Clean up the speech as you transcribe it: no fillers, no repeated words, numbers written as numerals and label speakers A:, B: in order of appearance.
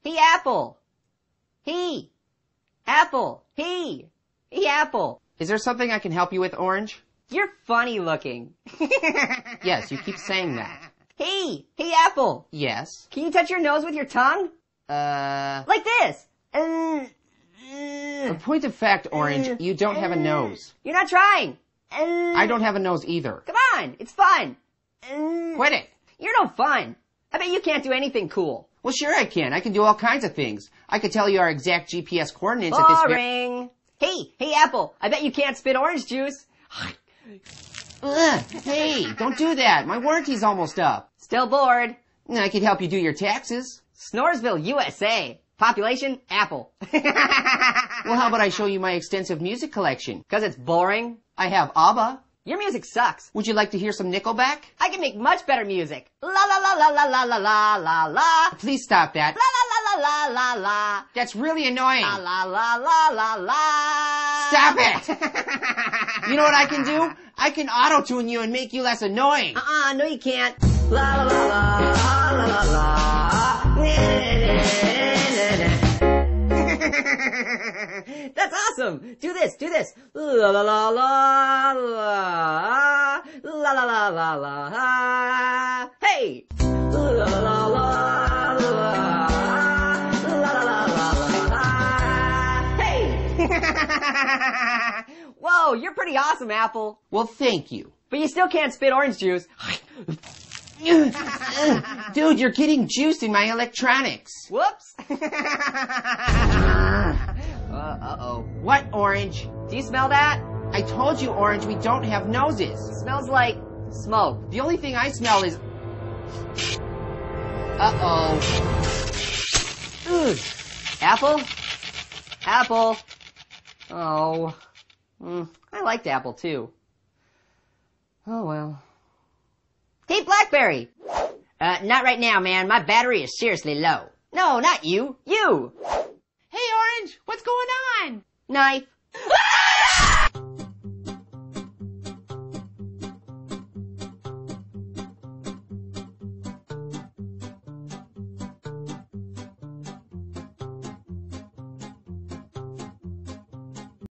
A: He apple. He. Apple. He. He apple.
B: Is there something I can help you with, Orange?
A: You're funny looking.
B: Yes, you keep saying that.
A: He apple.
B: Yes.
A: Can you touch your nose with your tongue? Like this.
B: A point of fact, Orange, you don't have a nose.
A: You're not trying.
B: I don't have a nose either.
A: Come on, it's fun.
B: Quit it.
A: You're no fun. I bet you can't do anything cool.
B: Well, sure I can. I can do all kinds of things. I could tell you our exact GPS coordinates at this
A: Boring. Hey, Apple, I bet you can't spit orange juice.
B: Hey, don't do that. My warranty's almost up.
A: Still bored.
B: I could help you do your taxes.
A: Snoresville, USA. Population, Apple.
B: Well, how about I show you my extensive music collection?
A: 'Cause it's boring.
B: I have ABBA.
A: Your music sucks.
B: Would you like to hear some Nickelback?
A: I can make much better music. La la la la la la la la la la.
B: Please stop that.
A: La la la la la la la.
B: That's really annoying.
A: La la la la la la.
B: Stop it! You know what I can do? I can auto-tune you and make you less annoying.
A: No you can't. La la la la la la la. That's awesome. Do this. La la la la la. La la la la la. Hey. La la la la la. La la la la la. Hey. Whoa, you're pretty awesome, Apple.
B: Well, thank you.
A: But you still can't spit orange juice.
B: Dude, you're getting juice in my electronics.
A: Whoops. Uh-oh.
B: What, Orange?
A: Do you smell that?
B: I told you, Orange, we don't have noses.
A: Smells like smoke.
B: The only thing I smell is... Uh-oh.
A: Apple? Apple. Oh. I liked Apple, too. Oh, well. Hey, Blackberry! Not right now, man. My battery is seriously low. No, not you. You!
B: Hey, Orange, what's going on?
A: Knife.